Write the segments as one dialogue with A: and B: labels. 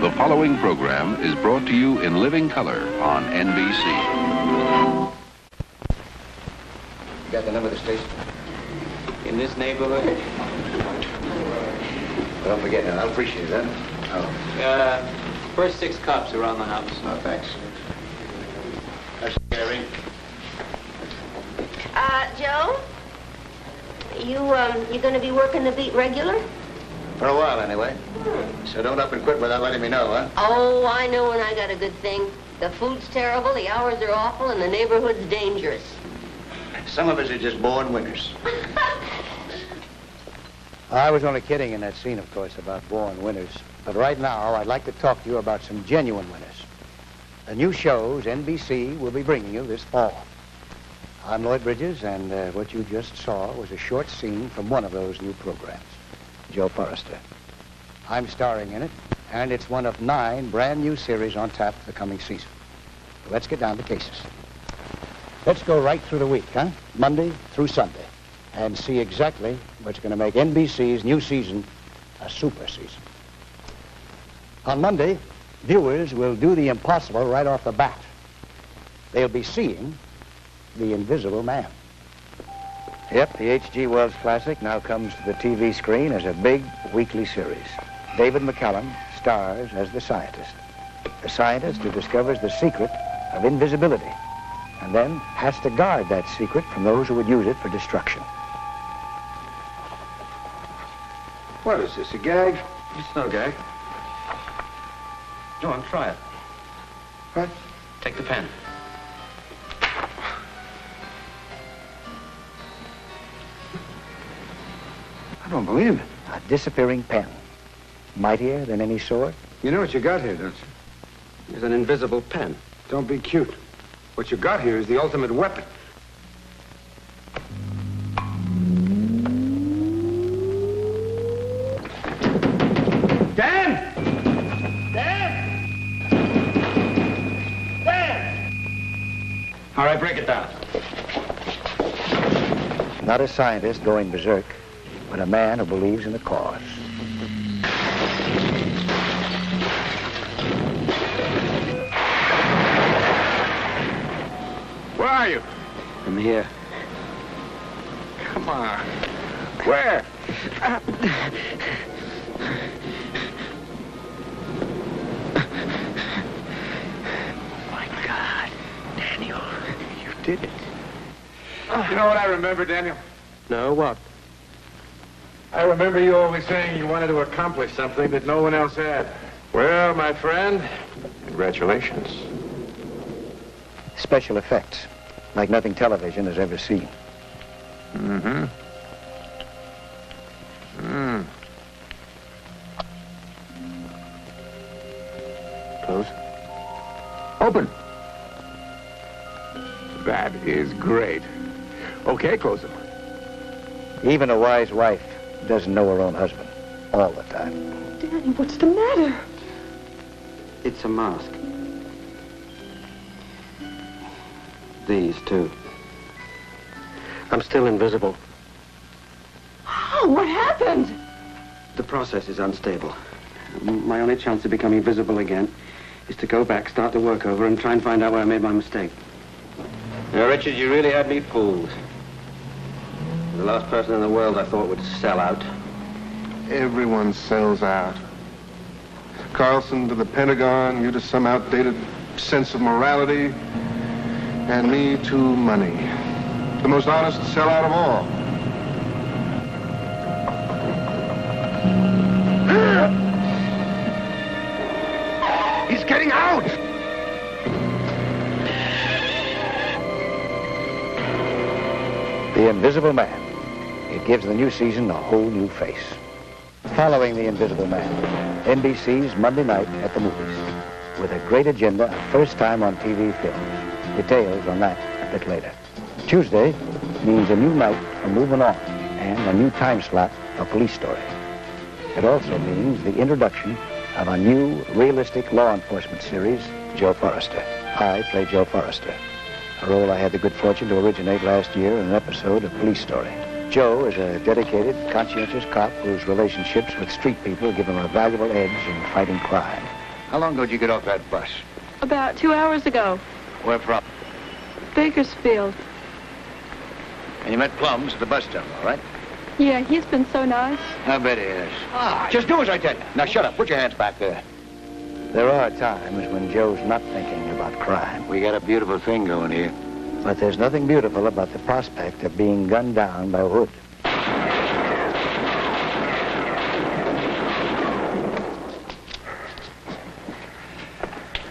A: The following program is brought to you in living color on NBC.
B: You got the number of the station?
C: In this neighborhood?
B: Well, don't forget now. I'll appreciate that. Oh.
C: First 6 cops around the house.
B: Oh, thanks. That's scary.
D: Joe? You gonna be working the beat regular?
B: For a while, anyway. So don't up and quit without letting me know, huh?
D: Oh, I know when I got a good thing. The food's terrible, the hours are awful, and the neighborhood's dangerous.
B: Some of us are just born winners.
E: I was only kidding in that scene, of course, about born winners. But right now, I'd like to talk to you about some genuine winners. The new shows NBC will be bringing you this fall. I'm Lloyd Bridges, and what you just saw was a short scene from one of those new programs, Joe Forrester. I'm starring in it, and it's one of 9 brand new series on tap for the coming season. So let's get down to cases. Let's go right through the week, huh? Monday through Sunday, and see exactly what's going to make NBC's new season a super season. On Monday, viewers will do the impossible right off the bat. They'll be seeing The Invisible Man. Yep, the H.G. Wells classic now comes to the TV screen as a big weekly series. David McCallum stars as the scientist who discovers the secret of invisibility and then has to guard that secret from those who would use it for destruction.
B: What is this, a gag?
C: It's no gag. Go on, try it.
B: What?
C: Take the pen.
B: I don't believe it.
E: A disappearing pen, mightier than any sword.
F: You know what you got here, don't you?
C: There's an invisible pen.
F: Don't be cute. What you got here is the ultimate weapon. Dan! Dan! Dan!
C: All right, break it down.
E: Not a scientist going berserk, but a man who believes in the cause.
F: Where are you?
C: I'm here.
F: Come on. Where?
C: My God, Daniel, you did it.
F: You know what I remember, Daniel?
C: No, what?
F: I remember you always saying you wanted to accomplish something that no one else had. Well, my friend, congratulations.
E: Special effects, like nothing television has ever seen.
F: Mm-hmm.
E: Close.
F: Open. That is great. Okay, close them.
E: Even a wise wife doesn't know her own husband all the time.
G: Danny, what's the matter?
C: It's a mask. These, too. I'm still invisible.
G: Oh, what happened?
C: The process is unstable. My only chance of becoming visible again is to go back, start the work over, and try and find out where I made my mistake. Now, Richard, you really had me fooled. The last person in the world I thought would sell out.
H: Everyone sells out. Carlson to the Pentagon, you to some outdated sense of morality, and me to money. The most honest sellout of all. He's getting out!
E: The Invisible Man. It gives the new season a whole new face. Following The Invisible Man, NBC's Monday night at the movies, with a great agenda of first-time on TV films. Details on that a bit later. Tuesday means a new night for Moving On and a new time slot for Police Story. It also means the introduction of a new realistic law enforcement series, Joe Forrester. I play Joe Forrester, a role I had the good fortune to originate last year in an episode of Police Story. Joe is a dedicated, conscientious cop whose relationships with street people give him a valuable edge in fighting crime. How long ago did you get off that bus?
G: About 2 hours ago.
E: Where from?
G: Bakersfield.
E: And you met Plums at the bus stop, all right?
G: Yeah, he's been so nice.
E: I bet he is. Just do as I tell you. Now shut up. Put your hands back there. There are times when Joe's not thinking about crime. We got a beautiful thing going here. But there's nothing beautiful about the prospect of being gunned down by Hood.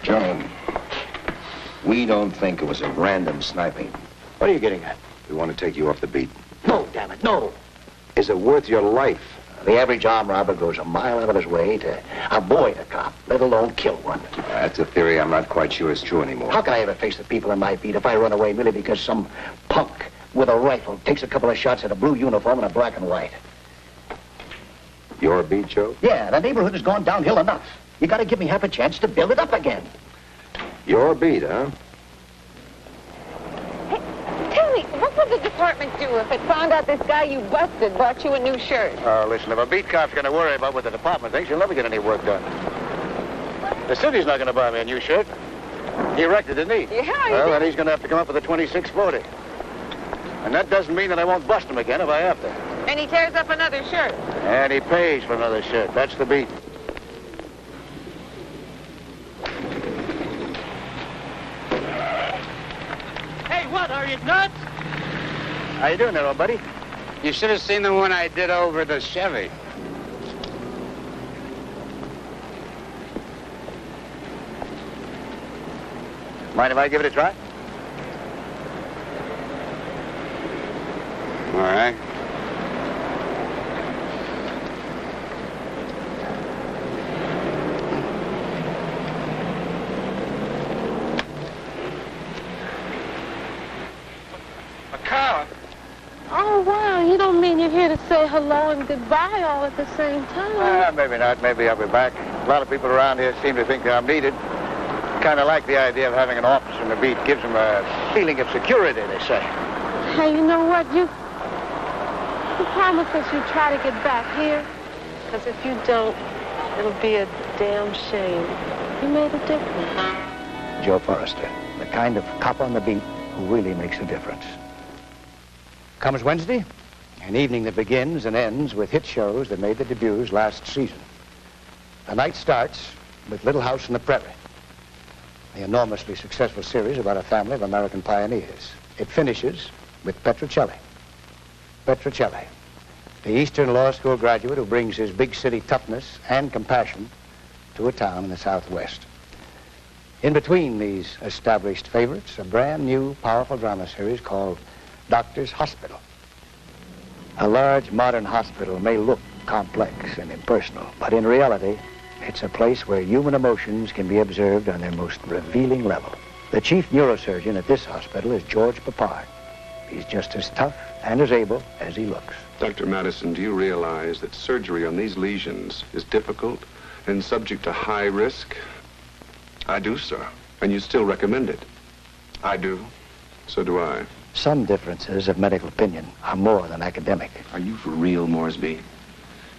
I: John, we don't think it was a random sniping.
E: What are you getting at?
I: We want to take you off the beat.
E: No, damn it, no.
I: Is it worth your life?
E: The average armed robber goes a mile out of his way to avoid a cop, let alone kill one.
I: That's a theory I'm not quite sure is true anymore.
E: How can I ever face the people in my beat if I run away merely because some punk with a rifle takes a couple of shots at a blue uniform and a black and white?
I: Your beat, Joe?
E: Yeah, the neighborhood has gone downhill enough. You gotta give me half a chance to build it up again.
I: Your beat, huh?
J: Tell me, what would the department do if it found out this guy you busted bought you a new shirt?
E: Oh, listen, if a beat cop's gonna worry about what the department thinks, he'll never get any work done. The city's not gonna buy me a new shirt. He wrecked it, didn't he?
J: Yeah,
E: Well, then he's gonna have to come up with a 2640. And that doesn't mean that I won't bust him again if I have to.
J: And he tears up another shirt.
E: And he pays for another shirt. That's the beat.
K: Hey, what, are you nuts?
E: How you doing there, old buddy?
K: You should have seen the one I did over the Chevy.
E: Mind if I give it a try?
K: All right.
J: Oh, wow, you don't mean you're here to say hello and goodbye all at the same time.
E: Maybe not. Maybe I'll be back. A lot of people around here seem to think that I'm needed. Kind of like the idea of having an officer in the beat. Gives them a feeling of security, they say.
J: Hey, you know what? You promise us you try to get back here? Because if you don't, it'll be a damn shame. You made a difference.
E: Joe Forrester, the kind of cop on the beat who really makes a difference. Comes Wednesday, an evening that begins and ends with hit shows that made their debuts last season. The night starts with Little House on the Prairie, the enormously successful series about a family of American pioneers. It finishes with Petrocelli. Petrocelli, the Eastern Law School graduate who brings his big city toughness and compassion to a town in the Southwest. In between these established favorites, a brand new, powerful drama series called Doctor's Hospital. A large modern hospital may look complex and impersonal, but in reality, it's a place where human emotions can be observed on their most revealing level. The chief neurosurgeon at this hospital is George Papard. He's just as tough and as able as he looks.
L: Dr. Madison, do you realize that surgery on these lesions is difficult and subject to high risk? I do, sir. And you still recommend it? I do. So do I.
E: Some differences of medical opinion are more than academic.
M: Are you for real, Moresby?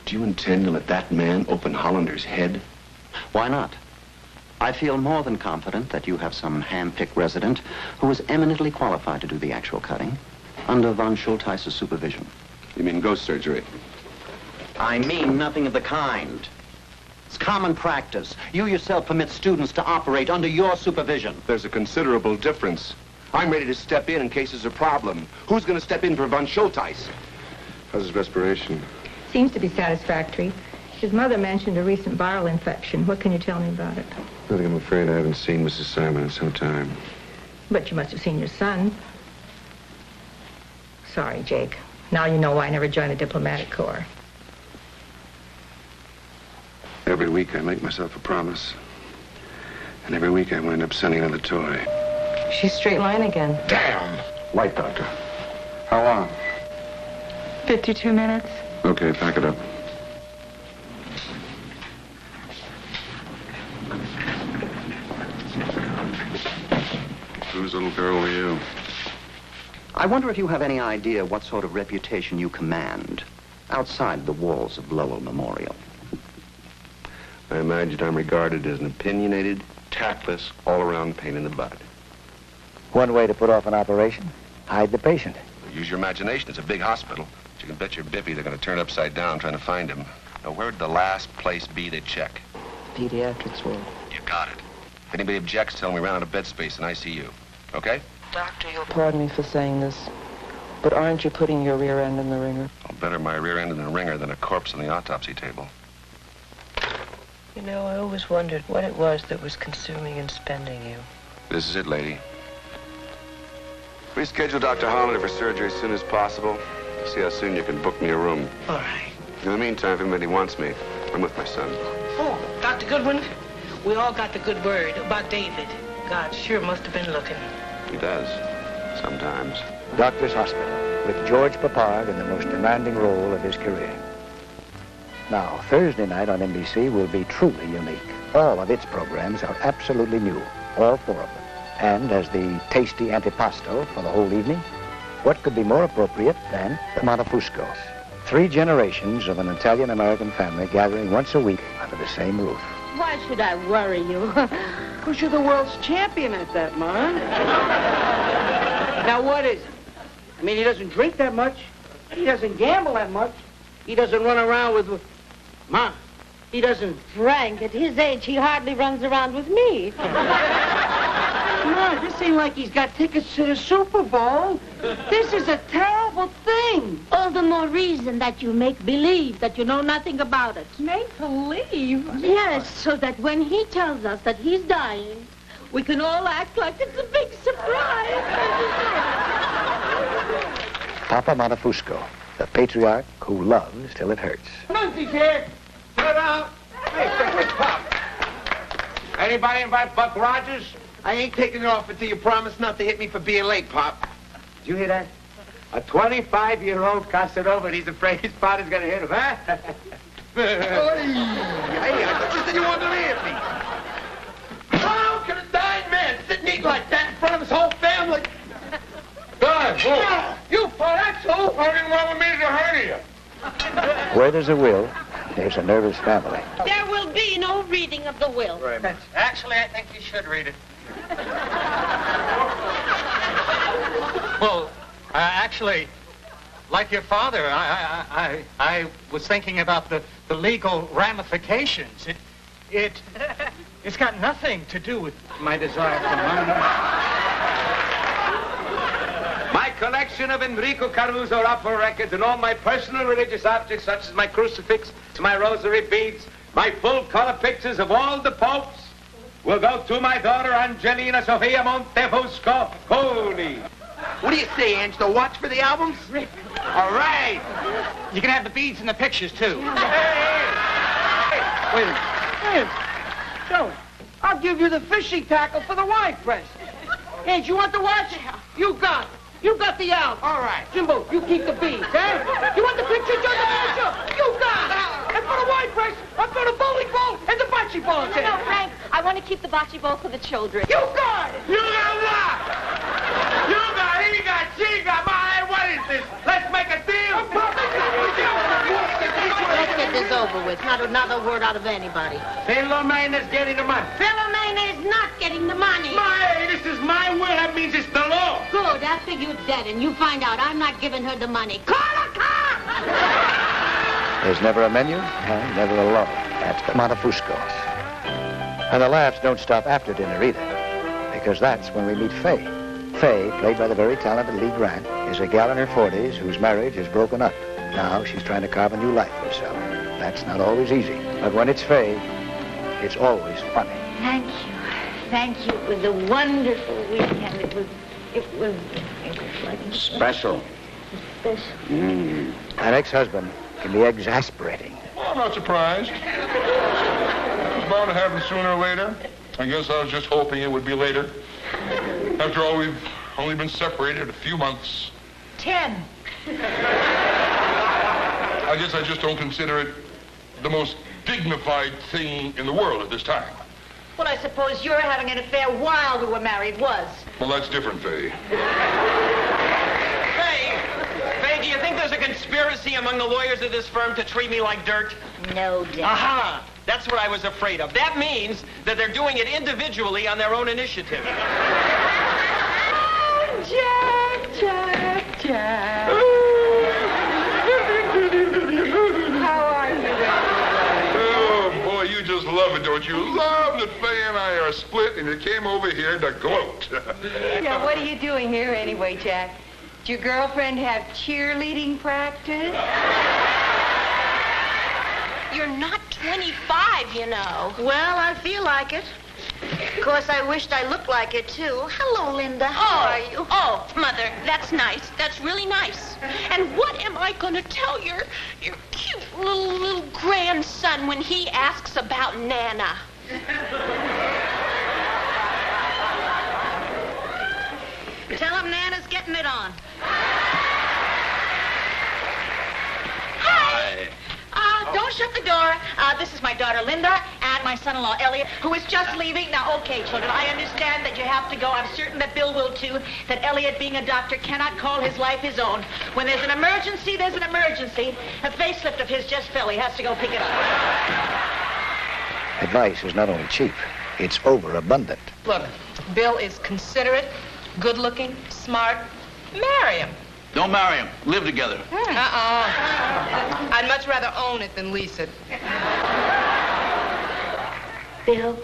M: Do you intend to let that man open Hollander's head?
N: Why not? I feel more than confident that you have some hand-picked resident who is eminently qualified to do the actual cutting under von Schulteis's supervision.
L: You mean ghost surgery?
N: I mean nothing of the kind. It's common practice. You yourself permit students to operate under your supervision.
L: There's a considerable difference. I'm ready to step in case there's a problem. Who's going to step in for von Schulteis? How's his respiration?
O: Seems to be satisfactory. His mother mentioned a recent viral infection. What can you tell me about it?
L: Nothing. I'm afraid I haven't seen Mrs. Simon in some time.
O: But you must have seen your son. Sorry, Jake. Now you know why I never joined the diplomatic corps.
L: Every week I make myself a promise. And every week I wind up sending another toy.
O: She's straight line again.
L: Damn! Light, Doctor. How long?
O: 52 minutes.
L: Okay, pack it up. Whose little girl were you?
N: I wonder if you have any idea what sort of reputation you command outside the walls of Lowell Memorial.
L: I imagine I'm regarded as an opinionated, tactless, all-around pain in the butt.
E: One way to put off an operation, hide the patient.
L: Use your imagination. It's a big hospital. But you can bet your bippy they're going to turn upside down trying to find him. Now, where'd the last place be they check?
P: Pediatrics ward.
L: You got it. If anybody objects, tell them we ran out of bed space in ICU. Okay?
P: Doctor, you'll pardon me for saying this, but aren't you putting your rear end in the ringer?
L: Well, better my rear end in the ringer than a corpse on the autopsy table.
P: You know, I always wondered what it was that was consuming and spending you.
L: This is it, lady. Reschedule Dr. Hollander for surgery as soon as possible. See how soon you can book me a room.
P: All right.
L: In the meantime, if anybody wants me, I'm with my son.
P: Oh, Dr. Goodwin, we all got the good word about David. God sure must have been looking.
L: He does. Sometimes.
E: Doctor's Hospital, with George Papard in the most demanding role of his career. Now, Thursday night on NBC will be truly unique. All of its programs are absolutely new, all 4 of them. And as the tasty antipasto for the whole evening, what could be more appropriate than the Montefusco? 3 generations of an Italian-American family gathering once a week under the same roof.
D: Why should I worry you?
Q: Because you're the world's champion at that, Ma. Now, what is it? I mean, he doesn't drink that much. He doesn't gamble that much. He doesn't run around with... Ma, he doesn't...
D: Frank, at his age, he hardly runs around with me.
Q: Ma, this ain't like he's got tickets to the Super Bowl. This is a terrible thing.
D: All the more reason that you make believe that you know nothing about it.
G: Make believe?
D: Yes, so that when he tells us that he's dying, we can all act like it's a big surprise.
E: Papa Montefusco, the patriarch who loves till it hurts.
Q: Muncie's here. Get out. Hey, Pop.
K: Anybody invite Buck Rogers?
Q: I ain't taking it off until you promise not to hit me for being late, Pop.
K: Did you hear that? A 25-year-old Casanova, and he's afraid his father's gonna hit him, huh?
Q: Hey, I thought you said you wanted to leave me. How can a dying man sit and eat like that in front of his whole family?
K: Good.
Q: You asshole!
K: I didn't want me to hurt you.
E: Where there's a will, there's a nervous family.
D: There will be no reading of the will.
K: Very much. Actually, I think you should read it.
R: Well, actually, like your father, I was thinking about the legal ramifications. It's got nothing to do with my desire for money.
K: My collection of Enrico Caruso opera records and all my personal religious objects, such as my crucifix, my rosary beads, my full-color pictures of all the popes, will go to my daughter Angelina Sofia Montefusco. Holy.
Q: What do you say, Angelo? Watch for the albums?
R: All right. You can have the beads and the pictures, too.
Q: Hey, wait a minute. Hey, Joe, I'll give you the fishing tackle for the wine press. Hey, you want the watch? You got it. You got the album. All right. Jimbo, you keep the beads, eh? You want the picture, Joe? You got it. And for the wine press, I've got a bowling ball and the bocce ball.
G: No, Frank, I want to keep the bocce ball for the children.
Q: You got it.
K: You got what? You got, he got, she got, my, what is this? Let's make a deal.
D: Let's get this over with. Not another word out of anybody.
K: Philomena's getting the money.
D: Philomena is not getting the money.
K: Hey, this is my will. That means it's the law.
D: Good. After you're dead and you find out I'm not giving her the money, call a cop!
E: There's never a menu and never a lull. That's the Montefuscos. And the laughs don't stop after dinner either, because that's when we meet Faye. Faye, played by the very talented Lee Grant, is a gal in her 40s whose marriage is broken up. Now she's trying to carve a new life for herself. That's not always easy, but when it's Faye, it's always funny.
D: Thank you. Thank you. It was a wonderful weekend. It was like...
I: Special.
D: Special.
E: An ex-husband can be exasperating.
H: Well, I'm not surprised. It was bound to happen sooner or later. I guess I was just hoping it would be later. After all, we've only been separated a few months.
D: 10.
H: I guess I just don't consider it the most dignified thing in the world at this time.
S: Well, I suppose your having an affair while we were married was.
H: Well, that's different, Faye.
T: Faye, do you think there's a conspiracy among the lawyers of this firm to treat me like dirt?
D: No doubt.
T: Aha! That That's what I was afraid of. That means that they're doing it individually on their own initiative.
J: Jack. How are you?
U: Oh, boy, you just love it, don't you? Love that Faye and I are split and you came over here to gloat.
S: Yeah, what are you doing here anyway, Jack? Did your girlfriend have cheerleading practice?
D: You're not 25, you know.
S: Well, I feel like it. Of course, I wished I looked like it, too. Hello, Linda. How are you?
D: Oh, Mother, that's nice. That's really nice. And what am I going to tell your cute little grandson when he asks about Nana?
S: Tell him Nana's getting it on.
D: Hi.
S: Don't shut the door. This is my daughter, Linda, and my son-in-law, Elliot, who is just leaving. Now, okay, children, I understand that you have to go. I'm certain that Bill will, too, that Elliot, being a doctor, cannot call his life his own. When there's an emergency, there's an emergency. A facelift of his just fell. He has to go pick it up.
E: Advice is not only cheap, it's overabundant.
P: Look, Bill is considerate, good-looking, smart. Marry him.
I: Don't marry him. Live together.
P: I'd much rather own it than lease it.
V: Bill,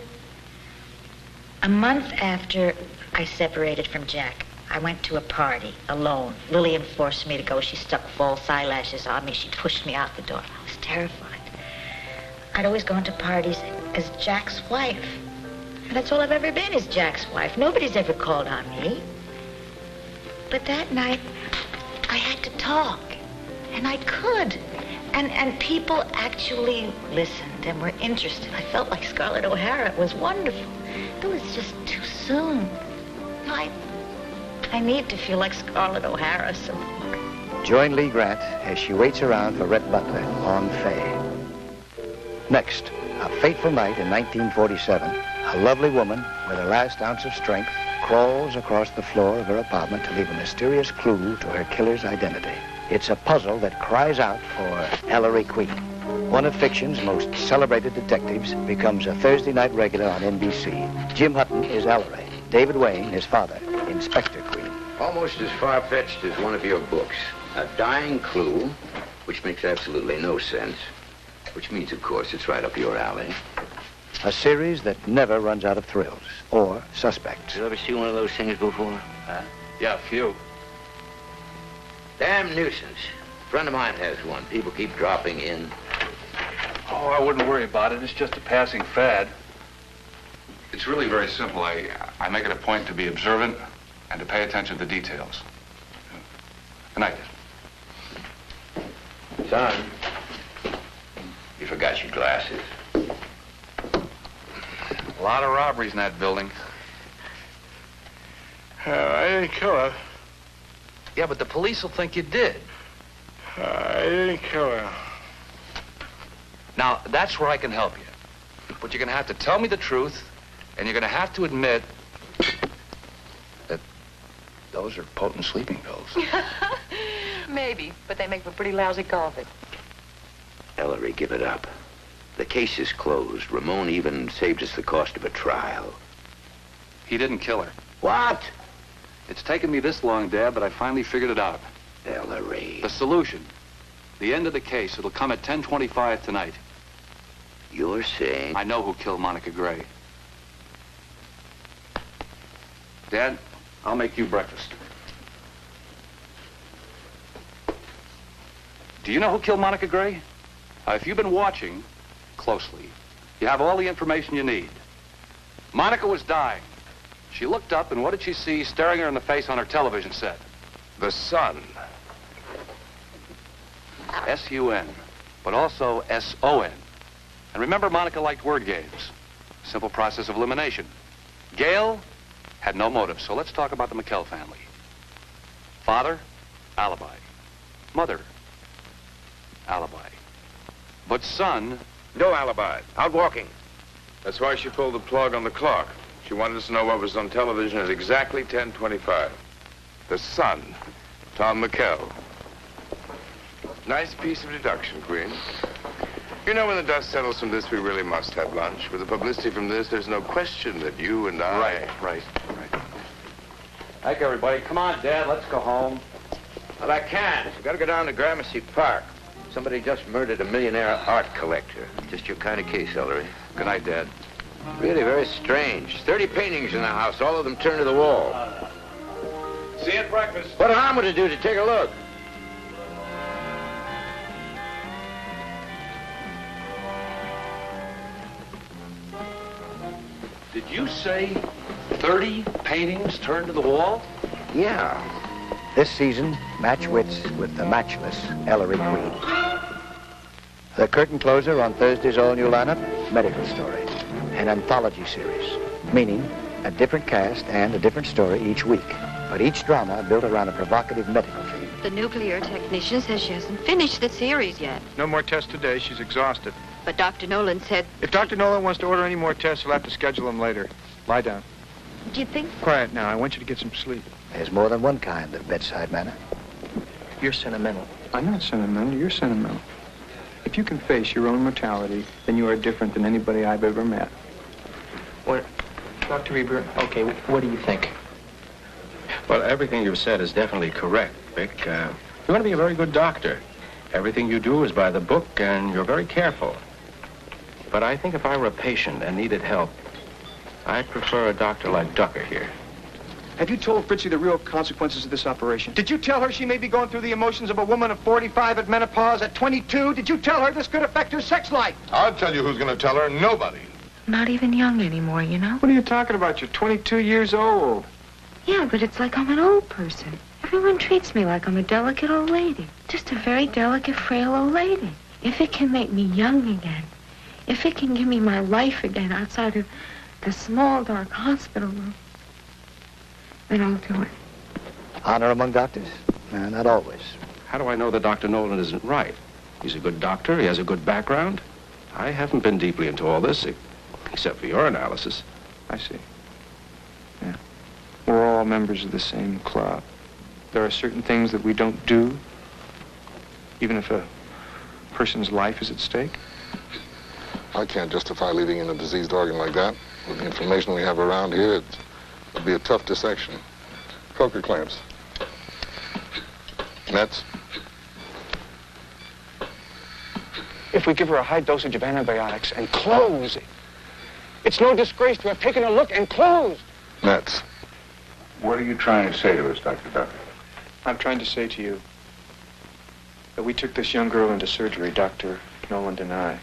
V: a month after I separated from Jack, I went to a party alone. Lillian forced me to go. She stuck false eyelashes on me. She pushed me out the door. I was terrified. I'd always gone to parties as Jack's wife. And that's all I've ever been, is Jack's wife. Nobody's ever called on me. But that night, I had to talk, and I could. And people actually listened and were interested. I felt like Scarlett O'Hara. It was wonderful. It was just too soon. I need to feel like Scarlett O'Hara some more.
E: Join Lee Grant as she waits around for Rhett Butler on Faye. Next, a fateful night in 1947, a lovely woman with her last ounce of strength crawls across the floor of her apartment to leave a mysterious clue to her killer's identity. It's a puzzle that cries out for Ellery Queen. One of fiction's most celebrated detectives becomes a Thursday night regular on NBC. Jim Hutton is Ellery. David Wayne, his father, Inspector Queen.
I: Almost as far-fetched as one of your books. A dying clue, which makes absolutely no sense. Which means, of course, it's right up your alley.
E: A series that never runs out of thrills or suspects.
I: You ever see one of those things before? Yeah, a few. Damn nuisance. A friend of mine has one. People keep dropping in.
L: Oh, I wouldn't worry about it. It's just a passing fad.
A: It's really very simple. I make it a point to be observant and to pay attention to details. Good night.
I: Son, you forgot your glasses.
A: A lot of robberies in that building.
U: I didn't kill her.
A: Yeah, but the police will think you did.
U: I didn't kill her.
A: Now, that's where I can help you. But you're going to have to tell me the truth, and you're going to have to admit that those are potent sleeping pills.
V: Maybe, but they make for pretty lousy coffee.
I: Ellery, give it up. The case is closed. Ramon even saved us the cost of a trial.
A: He didn't kill her.
I: What?
A: It's taken me this long, Dad, but I finally figured it out.
I: Ellery.
A: The solution. The end of the case. It'll come at 10:25 tonight.
I: You're saying...
A: I know who killed Monica Gray. Dad, I'll make you breakfast. Do you know who killed Monica Gray? If you've been watching closely, you have all the information you need. Monica was dying. She looked up, and what did she see staring her in the face on her television set?
F: The sun.
A: S-U-N, but also S-O-N. And remember, Monica liked word games. Simple process of elimination. Gail had no motive, so let's talk about the McKell family. Father, alibi. Mother, alibi. But son...
F: No alibi. Out walking. That's why she pulled the plug on the clock. She wanted us to know what was on television at exactly 10:25. The sun, Tom McKell. Nice piece of deduction, Queen. You know, when the dust settles from this, we really must have lunch. With the publicity from this, there's no question that you and I...
A: Right. Thank you, everybody. Come on, Dad, let's go home.
I: Well, I can't. We've got to go down to Gramercy Park. Somebody just murdered a millionaire art collector. Just your kind of case, Ellery.
A: Good night, Dad.
I: Really very strange. 30 paintings in the house, all of them turned to the wall.
A: See you at breakfast.
I: What an arm would it do to take a look?
A: Did you say 30 paintings turned to the wall?
I: Yeah.
E: This season, match wits with the matchless Ellery Queen. The curtain closer on Thursday's all-new lineup, Medical Story, an anthology series, meaning a different cast and a different story each week, but each drama built around a provocative medical theme.
B: The nuclear technician says she hasn't finished the series yet.
C: No more tests today. She's exhausted.
B: But Dr. Nolan said...
C: If Dr. Nolan wants to order any more tests, he'll have to schedule them later. Lie down.
B: Do you think...
C: Quiet now. I want you to get some sleep.
E: There's more than one kind of bedside manner.
C: You're sentimental. I'm not sentimental. You're sentimental. If you can face your own mortality, then you are different than anybody I've ever met.
W: What, Dr. Reber, okay, what do you think?
K: Well, everything you've said is definitely correct, Vic. You want to be a very good doctor. Everything you do is by the book, and you're very careful. But I think if I were a patient and needed help, I'd prefer a doctor like Ducker here.
C: Have you told Fritzie the real consequences of this operation? Did you tell her she may be going through the emotions of a woman of 45 at menopause at 22? Did you tell her this could affect her sex life?
U: I'll tell you who's going to tell her. Nobody.
B: Not even young anymore, you know?
C: What are you talking about? You're 22 years old.
B: Yeah, but it's like I'm an old person. Everyone treats me like I'm a delicate old lady. Just a very delicate, frail old lady. If it can make me young again, if it can give me my life again outside of the small, dark hospital room, then I'll do it.
E: Honor among doctors? Not always.
K: How do I know that Dr. Nolan isn't right? He's a good doctor. He has a good background. I haven't been deeply into all this, except for your analysis.
C: I see. Yeah. We're all members of the same club. There are certain things that we don't do, even if a person's life is at stake.
U: I can't justify leaving in a diseased organ like that. With the information we have around here, it'd be a tough dissection. Coker clamps. Nets.
C: If we give her a high dosage of antibiotics and close, it's no disgrace to have taken a look and closed.
U: Nets.
F: What are you trying to say to us, Dr. Ducker?
C: I'm trying to say to you that we took this young girl into surgery, Dr. Nolan and I.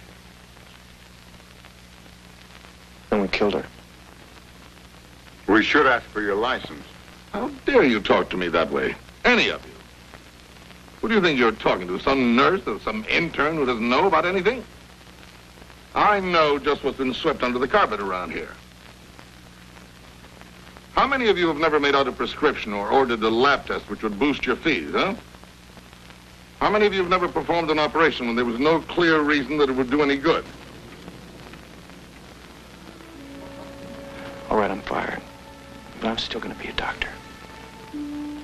C: And we killed her.
U: We should ask for your license. How dare you talk to me that way? Any of you. Who do you think you're talking to? Some nurse or some intern who doesn't know about anything? I know just what's been swept under the carpet around here. How many of you have never made out a prescription or ordered a lab test which would boost your fees, huh? How many of you have never performed an operation when there was no clear reason that it would do any good?
C: All right, I'm fired. But I'm still going to be a doctor. And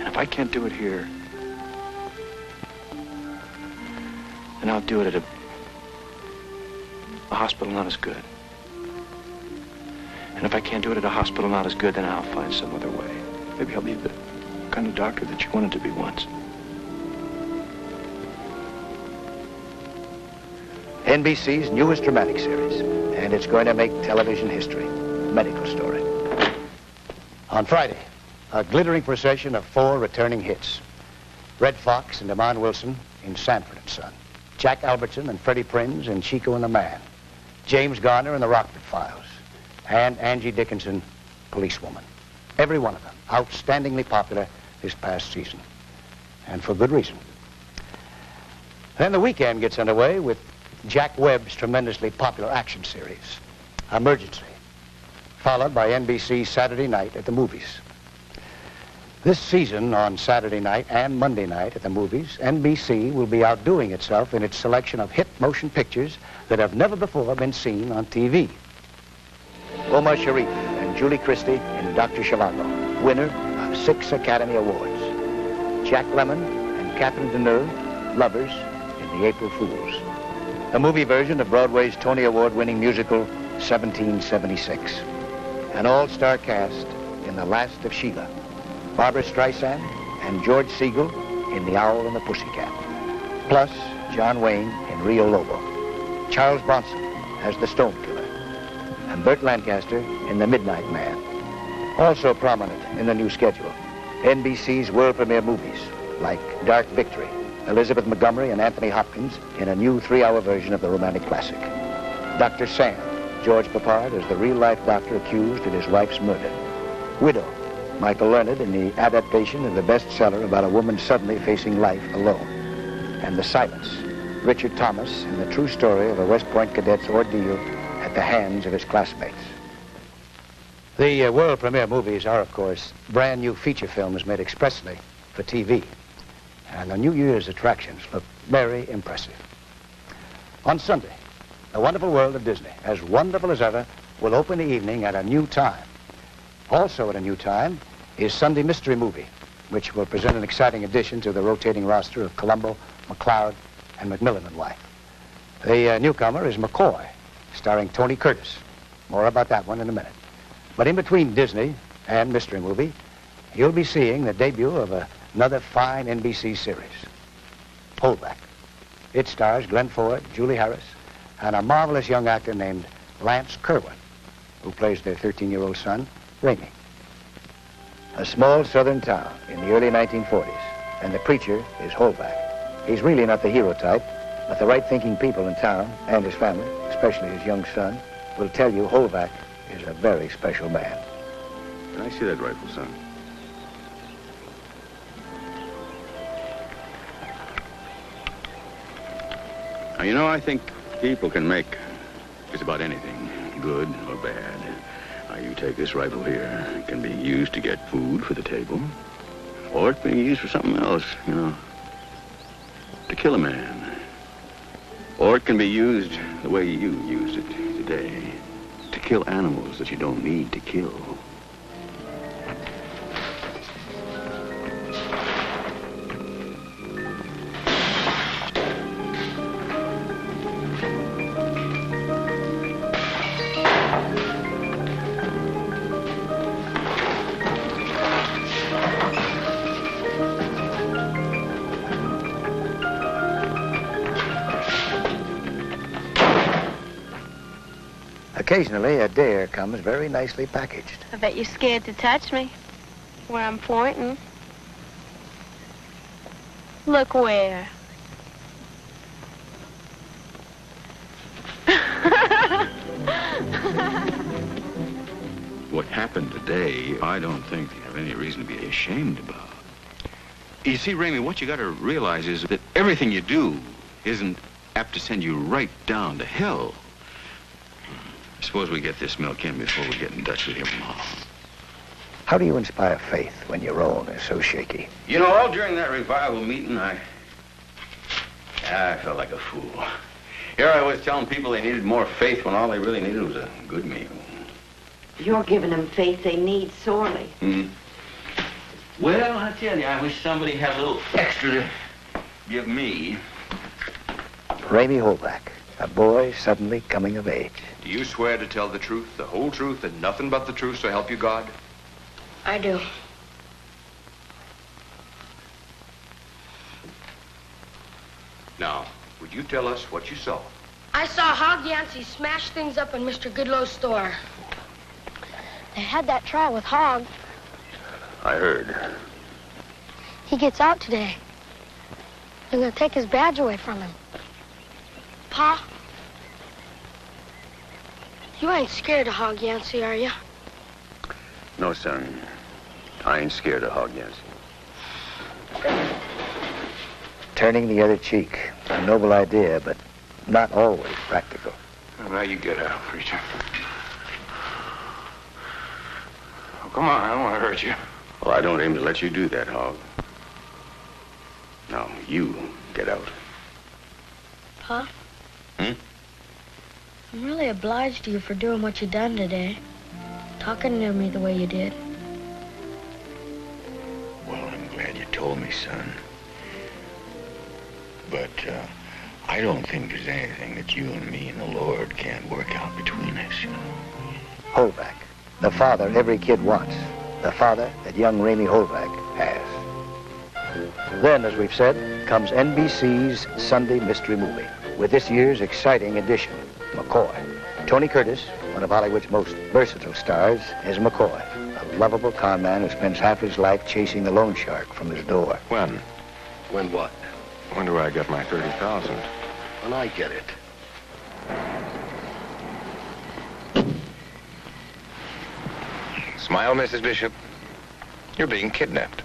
C: if I can't do it here, then I'll do it at a hospital not as good. And if I can't do it at a hospital not as good, then I'll find some other way. Maybe I'll be the kind of doctor that you wanted to be once.
E: NBC's newest dramatic series, and it's going to make television history. Medical Story. On Friday, a glittering procession of 4 returning hits. Red Fox and Demond Wilson in Sanford and Son. Jack Albertson and Freddie Prinze in Chico and the Man. James Garner in The Rockford Files. And Angie Dickinson, Policewoman. Every one of them outstandingly popular this past season. And for good reason. Then the weekend gets underway with Jack Webb's tremendously popular action series, Emergency, followed by NBC's Saturday Night at the Movies. This season, on Saturday night and Monday night at the movies, NBC will be outdoing itself in its selection of hit motion pictures that have never before been seen on TV. Omar Sharif and Julie Christie in Dr. Zhivago, winner of 6 Academy Awards. Jack Lemmon and Catherine Deneuve, lovers in The April Fools, a movie version of Broadway's Tony Award-winning musical 1776. An all-star cast in The Last of Sheila, Barbara Streisand and George Siegel in The Owl and the Pussycat, plus John Wayne in Rio Lobo, Charles Bronson as the Stone Killer, and Burt Lancaster in The Midnight Man. Also prominent in the new schedule, NBC's world premiere movies like Dark Victory, Elizabeth Montgomery and Anthony Hopkins in a new 3-hour version of the romantic classic. Dr. Sam, George Peppard as the real-life doctor accused in his wife's murder. Widow, Michael Learned in the adaptation of the bestseller about a woman suddenly facing life alone. And The Silence, Richard Thomas in the true story of a West Point cadet's ordeal at the hands of his classmates. The world premiere movies are, of course, brand new feature films made expressly for TV. And the New Year's attractions look very impressive. On Sunday, The Wonderful World of Disney, as wonderful as ever, will open the evening at a new time. Also at a new time is Sunday Mystery Movie, which will present an exciting addition to the rotating roster of Columbo, McCloud, and Macmillan and Wife. The newcomer is McCoy, starring Tony Curtis. More about that one in a minute. But in between Disney and Mystery Movie, you'll be seeing the debut of another fine NBC series, Holdback. It stars Glenn Ford, Julie Harris, and a marvelous young actor named Lance Kerwin, who plays their 13-year-old son, Raimi. A small southern town in the early 1940s, and the preacher is Holdback. He's really not the hero type, but the right-thinking people in town and his family, especially his young son, will tell you Holdback is a very special man.
I: Can I see that rifle, son? Now, you know, I think people can make just about anything, good or bad. Now, you take this rifle here. It can be used to get food for the table, or it can be used for something else, you know, to kill a man. Or it can be used the way you used it today, to kill animals that you don't need to kill.
E: Occasionally, a dare comes very nicely packaged.
J: I bet you're scared to touch me where I'm pointing. Look where.
I: What happened today, I don't think you have any reason to be ashamed about. You see, Raimi, what you got to realize is that everything you do isn't apt to send you right down to hell. Suppose we get this milk in before we get in touch with your mom.
E: How do you inspire faith when your own is so shaky?
I: You know, all during that revival meeting, I felt like a fool. Here I was telling people they needed more faith when all they really needed was a good meal.
B: You're giving them faith they need sorely.
I: Hmm. Well, I tell you, I wish somebody had a little extra to give me.
E: Raimi Holdback, a boy suddenly coming of age.
A: Do you swear to tell the truth, the whole truth, and nothing but the truth, so help you God?
B: I do.
A: Now, would you tell us what you saw?
M: I saw Hog Yancey smash things up in Mr. Goodlow's store. They had that trial with Hog.
I: I heard.
M: He gets out today. They're going to take his badge away from him. Pa, you ain't scared of Hog Yancey, are you?
I: No, son. I ain't scared of Hog Yancey.
E: Turning the other cheek, a noble idea, but not always practical.
F: Well, now you get out, preacher. Oh, come on, I don't want to hurt you.
I: Well, I don't aim to let you do that, Hog. Now, you get out.
M: Pa?
I: Hmm?
M: I'm really obliged to you for doing what you done today. Talking to me the way you did.
I: Well, I'm glad you told me, son. But I don't think there's anything that you and me and the Lord can't work out between us, you know.
E: Holback, the father every kid wants. The father that young Ramey Holback has. Then, as we've said, comes NBC's Sunday mystery movie with this year's exciting edition, McCoy. Tony Curtis, one of Hollywood's most versatile stars, is McCoy, a lovable con man who spends half his life chasing the loan shark from his door.
N: When?
O: When what?
N: When do I get my 30,000?
O: When I get it.
N: Smile, Mrs. Bishop. You're being kidnapped.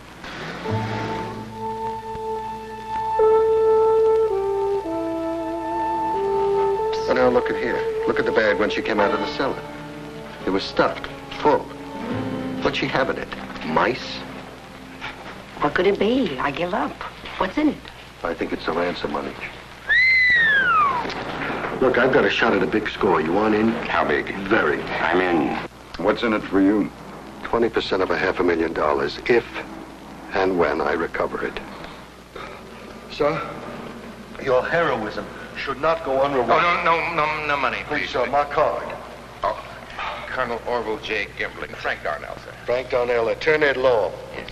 O: Well, now look at here. Look at the bag when she came out of the cellar. It was stuffed, full. What'd she have in it? Mice?
R: What could it be? I give up. What's in it?
O: I think it's the ransom money. Look, I've got a shot at a big score. You want in?
N: How big?
O: Very.
N: I'm in. What's in it for you?
O: 20% of $500,000 if and when I recover it. Sir, your heroism should not go unrewarded.
N: Oh, no money,
O: Please, sir, my card.
N: Oh, Colonel Orville J. Gimbling. Frank Darnell, sir.
O: Frank Darnell, turn it low.
N: Yes.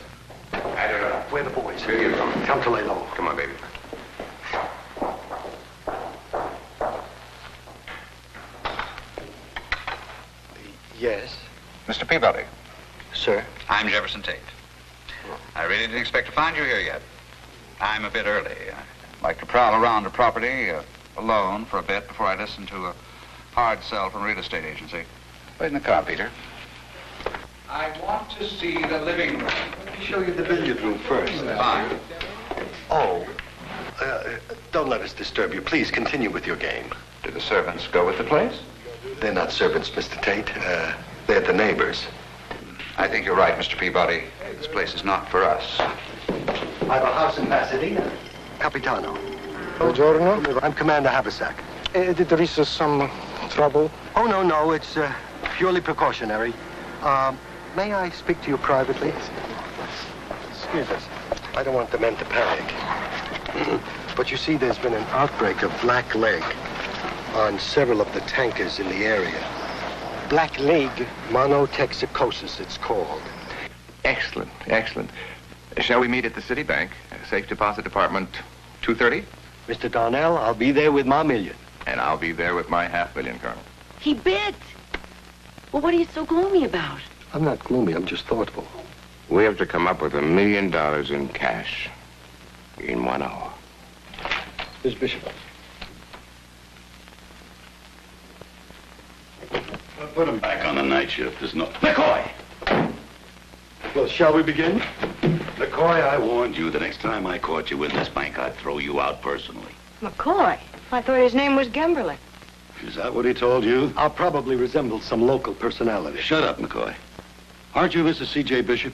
N: I don't know.
O: Where are the boys?
N: Here you come.
O: Tell them to lay low.
N: Come on, baby.
O: Yes.
X: Mr. Peabody.
O: Sir?
X: I'm Jefferson Tate. I really didn't expect to find you here yet. I'm a bit early. I'd like to prowl around the property alone for a bit before I listen to a hard sell from a real estate agency. Wait in the car, Peter. I want to see the living room.
O: Let me show you the billiard room first.
X: Fine.
O: Oh, don't let us disturb you. Please continue with your game.
X: Do the servants go with the place?
O: They're not servants, Mr. Tate. They're the neighbors.
X: I think you're right, Mr. Peabody. This place is not for us.
O: I have a house in Pasadena. Capitano.
Q: Buongiorno.
O: I'm Commander Haversack.
Q: There is some trouble?
O: Oh, no. It's purely precautionary. May I speak to you privately? Excuse us. I don't want the men to panic. But you see, there's been an outbreak of black leg on several of the tankers in the area.
Q: Black leg?
O: Monotoxicosis, it's called.
N: Excellent. Shall we meet at the City Bank? Safe Deposit Department 230?
O: Mr. Darnell, I'll be there with my million.
N: And I'll be there with my $500,000, Colonel.
R: He bit. Well, what are you so gloomy about?
O: I'm not gloomy, I'm just thoughtful.
N: We have to come up with $1 million in cash in 1 hour.
O: Miss Bishop.
I: Well, put him back on the night shift. There's no... McCoy!
O: Well, shall we begin?
I: McCoy, I warned you the next time I caught you in this bank, I'd throw you out personally.
R: McCoy? I thought his name was Gemberling.
I: Is that what he told you?
O: I'll probably resemble some local personality.
I: Shut up, McCoy. Aren't you Mrs. C.J. Bishop?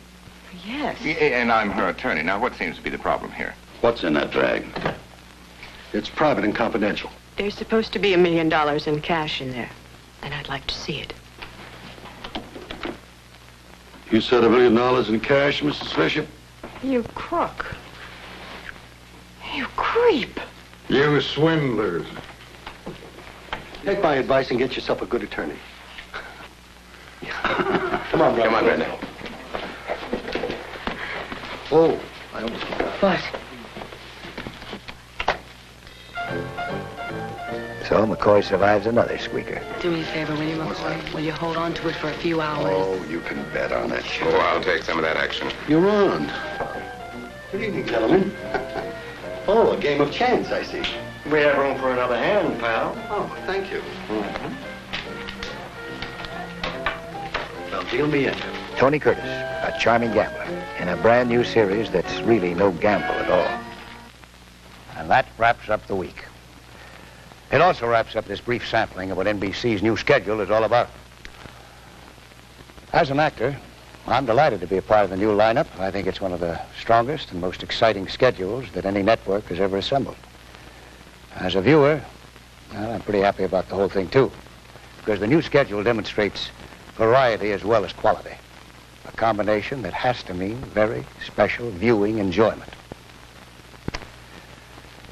R: Yes.
N: Yeah, and I'm her attorney. Now, what seems to be the problem here?
I: What's in that drag?
O: It's private and confidential.
Y: There's supposed to be $1 million in cash in there, and I'd like to see it.
I: You said $1 million in cash, Mrs. Bishop?
Y: You crook. You creep.
U: You swindlers.
O: Take my advice and get yourself a good attorney. Come on,
N: Come on, Brenda.
O: Oh, I almost forgot.
Y: What?
E: So McCoy survives another squeaker.
Y: Do me a favor, will you, McCoy? Will you hold on to it for a few hours?
N: Oh, you can bet on it. Oh, I'll take some of that action.
O: You're on. Good evening, gentlemen. Oh, a game of chance, I see.
Q: We have room for another hand, pal.
O: Oh, thank you. Well, deal me in.
E: Tony Curtis, a charming gambler, in a brand new series that's really no gamble at all. And that wraps up the week. It also wraps up this brief sampling of what NBC's new schedule is all about. As an actor, I'm delighted to be a part of the new lineup. I think it's one of the strongest and most exciting schedules that any network has ever assembled. As a viewer, well, I'm pretty happy about the whole thing, too, because the new schedule demonstrates variety as well as quality, a combination that has to mean very special viewing enjoyment.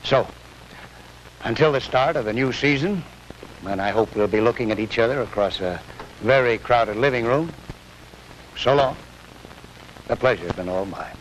E: So, Until the start of the new season, when I hope we'll be looking at each other across a very crowded living room, so long. The pleasure's been all mine.